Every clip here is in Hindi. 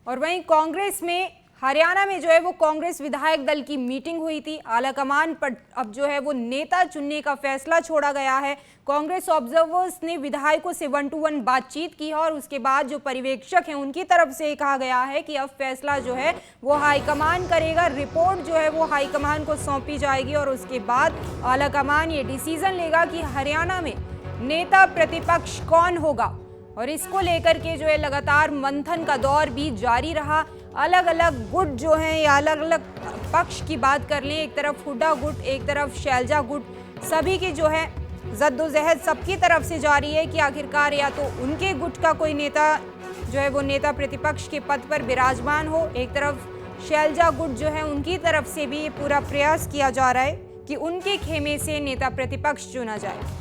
और वहीं कांग्रेस में हरियाणा में जो है वो कांग्रेस विधायक दल की मीटिंग हुई थी। आलाकमान पर अब जो है वो नेता चुनने का फैसला छोड़ा गया है। कांग्रेस ऑब्जर्वर्स ने विधायकों से 1-to-1 बातचीत की है और उसके बाद जो पर्यवेक्षक हैं उनकी तरफ से कहा गया है कि अब फैसला जो है वो हाईकमान करेगा। रिपोर्ट जो है वो हाईकमान को सौंपी जाएगी और उसके बाद आलाकमान ये डिसीजन लेगा कि हरियाणा में नेता प्रतिपक्ष कौन होगा। और इसको लेकर के जो है लगातार मंथन का दौर भी जारी रहा। अलग अलग गुट जो हैं या अलग अलग पक्ष की बात कर लें, एक तरफ हुड्डा गुट, एक तरफ शैलजा गुट, सभी की जो है जद्दोजहद सबकी तरफ से जारी है कि आखिरकार या तो उनके गुट का कोई नेता जो है वो नेता प्रतिपक्ष के पद पर विराजमान हो। एक तरफ शैलजा गुट जो है उनकी तरफ से भी ये पूरा प्रयास किया जा रहा है कि उनके खेमे से नेता प्रतिपक्ष चुना जाए।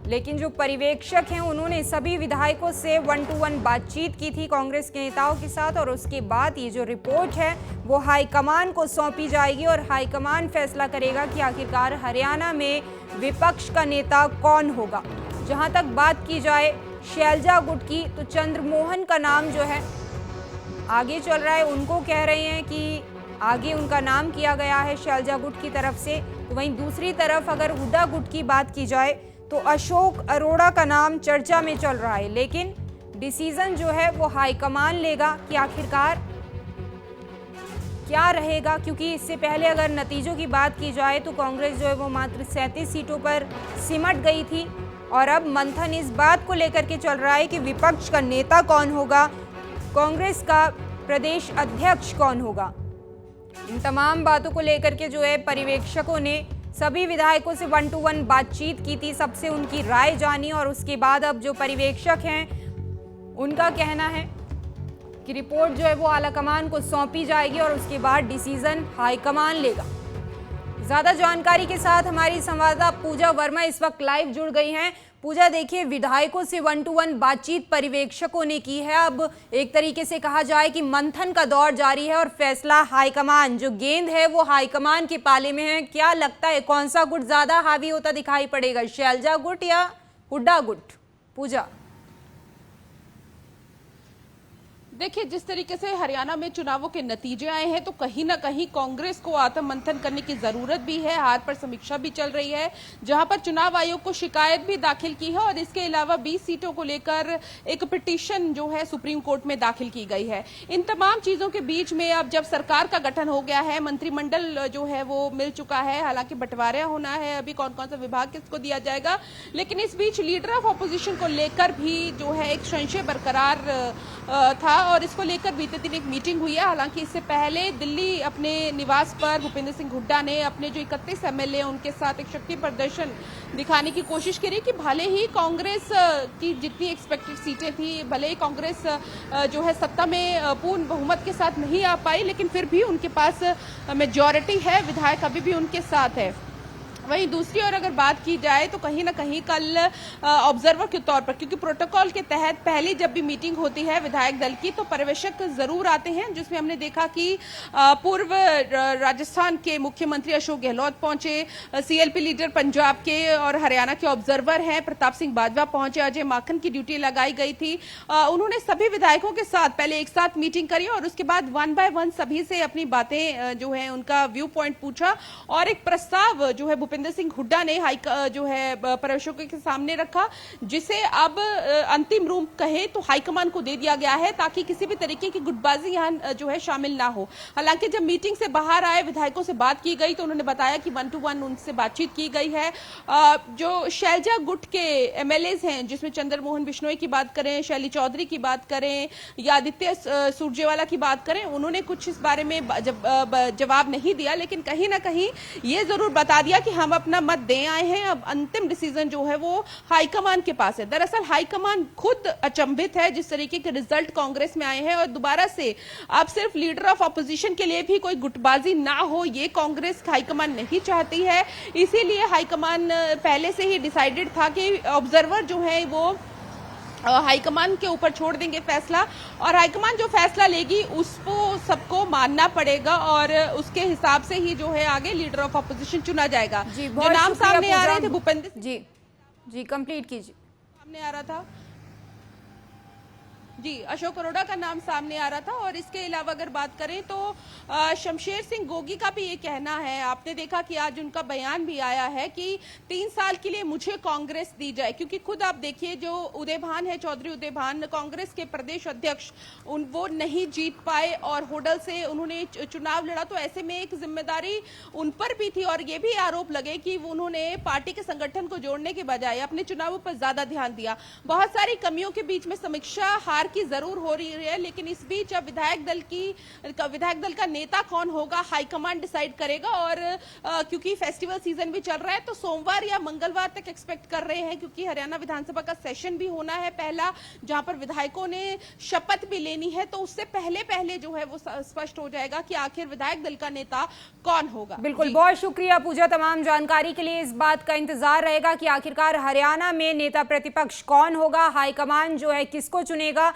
लेकिन जो पर्यवेक्षक हैं उन्होंने सभी विधायकों से 1-to-1 बातचीत की थी कांग्रेस के नेताओं के साथ और उसके बाद ये जो रिपोर्ट है वो हाईकमान को सौंपी जाएगी और हाईकमान फैसला करेगा कि आखिरकार हरियाणा में विपक्ष का नेता कौन होगा। जहां तक बात की जाए शैलजा गुट की, तो चंद्रमोहन का नाम जो है आगे चल रहा है। उनको कह रहे हैं कि आगे उनका नाम किया गया है शैलजा गुट की तरफ से। तो वहीं दूसरी तरफ अगर हुड्डा गुट की बात की जाए तो अशोक अरोड़ा का नाम चर्चा में चल रहा है। लेकिन डिसीजन जो है वो हाईकमान लेगा कि आखिरकार क्या रहेगा, क्योंकि इससे पहले अगर नतीजों की बात की जाए तो कांग्रेस जो है वो मात्र 37 सीटों पर सिमट गई थी और अब मंथन इस बात को लेकर के चल रहा है कि विपक्ष का नेता कौन होगा, कांग्रेस का प्रदेश अध्यक्ष कौन होगा। इन तमाम बातों को लेकर के जो है पर्यवेक्षकों ने सभी विधायकों से 1-to-1 बातचीत की थी, सबसे उनकी राय जानी और उसके बाद अब जो पर्यवेक्षक हैं उनका कहना है कि रिपोर्ट जो है वो आलाकमान को सौंपी जाएगी और उसके बाद डिसीजन हाईकमान लेगा। ज्यादा जानकारी के साथ हमारी संवाददाता पूजा वर्मा इस वक्त लाइव जुड़ गई हैं। पूजा, देखिए विधायकों से 1-to-1 बातचीत पर्यवेक्षकों ने की है। अब एक तरीके से कहा जाए कि मंथन का दौर जारी है और फैसला हाईकमान, जो गेंद है वो हाईकमान के पाले में है। क्या लगता है कौन सा गुट ज्यादा हावी होता दिखाई पड़ेगा, शैलजा गुट या हुड्डा गुट? पूजा, देखिए, जिस तरीके से हरियाणा में चुनावों के नतीजे आए हैं तो कहीं ना कहीं कांग्रेस को आत्म मंथन करने की जरूरत भी है। हार पर समीक्षा भी चल रही है, जहां पर चुनाव आयोग को शिकायत भी दाखिल की है और इसके अलावा 20 सीटों को लेकर एक पिटीशन जो है सुप्रीम कोर्ट में दाखिल की गई है। इन तमाम चीजों के बीच में अब जब सरकार का गठन हो गया है, मंत्रिमंडल जो है वो मिल चुका है, हालांकि बंटवारा होना है, अभी कौन कौन सा विभाग किसको दिया जाएगा, लेकिन इस बीच लीडर ऑफ ऑपोजिशन को लेकर भी जो है एक संशय बरकरार था और इसको लेकर बीते दिन एक मीटिंग हुई है। हालांकि इससे पहले दिल्ली अपने निवास पर भूपेंद्र सिंह हुड्डा ने अपने जो 31 एमएलए उनके साथ एक शक्ति प्रदर्शन दिखाने की कोशिश करी कि भले ही कांग्रेस की जितनी एक्सपेक्टेड सीटें थी, भले ही कांग्रेस जो है सत्ता में पूर्ण बहुमत के साथ नहीं आ पाई, लेकिन फिर भी उनके पास मेजॉरिटी है, विधायक अभी भी उनके साथ है। वहीं दूसरी ओर अगर बात की जाए तो कहीं ना कहीं कल ऑब्जर्वर के तौर पर, क्योंकि प्रोटोकॉल के तहत पहली जब भी मीटिंग होती है विधायक दल की तो पर्यवेक्षक जरूर आते हैं, जिसमें हमने देखा कि पूर्व राजस्थान के मुख्यमंत्री अशोक गहलोत पहुंचे, सीएलपी लीडर पंजाब के और हरियाणा के ऑब्जर्वर हैं प्रताप सिंह बाजवा पहुंचे, अजय माखन की ड्यूटी लगाई गई थी। उन्होंने सभी विधायकों के साथ पहले एक साथ मीटिंग करी और उसके बाद 1 by 1 सभी से अपनी बातें जो है उनका व्यू पॉइंट पूछा और एक प्रस्ताव जो है भूपेंद्र सिंह हुड्डा ने जो है पर्यवेक्षकों के सामने रखा, जिसे अब अंतिम रूप कहे तो हाईकमान को दे दिया गया है ताकि किसी भी तरीके की गुटबाजी यहाँ जो है शामिल ना हो। हालांकि जब मीटिंग से बाहर आए विधायकों से बात की गई तो उन्होंने बताया कि 1-to-1 उनसे बातचीत की गई है। जो शैलजा गुट के एमएलए हैं, जिसमें चंद्रमोहन बिश्नोई की बात करें, शैली चौधरी की बात करें या आदित्य सुरजेवाला की बात करें, उन्होंने कुछ इस बारे में जवाब नहीं दिया, लेकिन कहीं ना कहीं ये जरूर बता दिया कि हम अपना मत दे आए हैं, अब अंतिम डिसीजन जो है वो हाईकमान के पास है। दरअसल हाईकमान खुद अचंभित है जिस तरीके के रिजल्ट कांग्रेस में आए हैं और दोबारा से अब सिर्फ लीडर ऑफ ऑपोजिशन के लिए भी कोई गुटबाजी ना हो, ये कांग्रेस हाईकमान नहीं चाहती है। इसीलिए हाईकमान पहले से ही डिसाइडेड था कि ऑब्जर्वर जो है वो हाईकमान के ऊपर छोड़ देंगे फैसला और हाईकमान जो फैसला लेगी उसको सबको मानना पड़ेगा और उसके हिसाब से ही जो है आगे लीडर ऑफ ऑपोजिशन चुना जाएगा। जो नाम सामने आ रहे थे भूपेंद्र जी कंप्लीट कीजिए। सामने आ रहा था जी, अशोक अरोड़ा का नाम सामने आ रहा था और इसके अलावा अगर बात करें तो शमशेर सिंह गोगी का भी ये कहना है, आपने देखा कि आज उनका बयान भी आया है कि 3 साल के लिए मुझे कांग्रेस दी जाए, क्योंकि खुद आप देखिए जो उदयभान है, चौधरी उदयभान कांग्रेस के प्रदेश अध्यक्ष, वो नहीं जीत पाए और होडल से उन्होंने चुनाव लड़ा, तो ऐसे में एक जिम्मेदारी उन पर भी थी और ये भी आरोप लगे कि उन्होंने पार्टी के संगठन को जोड़ने के बजाय अपने चुनावों पर ज्यादा ध्यान दिया। बहुत सारी कमियों के बीच में समीक्षा हार की जरूर हो रही है, लेकिन इस बीच अब विधायक दल का नेता कौन होगा हाईकमांड डिसाइड करेगा। और क्योंकि फेस्टिवल सीजन भी चल रहा है तो सोमवार या मंगलवार तक एक्सपेक्ट कर रहे हैं, क्योंकि हरियाणा विधानसभा का सेशन भी होना है पहला, जहां पर विधायकों ने शपथ भी लेनी है, तो उससे पहले जो है वो स्पष्ट हो जाएगा कि आखिर विधायक दल का नेता कौन होगा। बिल्कुल, बहुत शुक्रिया पूजा तमाम जानकारी के लिए। इस बात का इंतजार रहेगा कि आखिरकार हरियाणा में नेता प्रतिपक्ष कौन होगा, हाईकमान जो है किसको चुनेगा।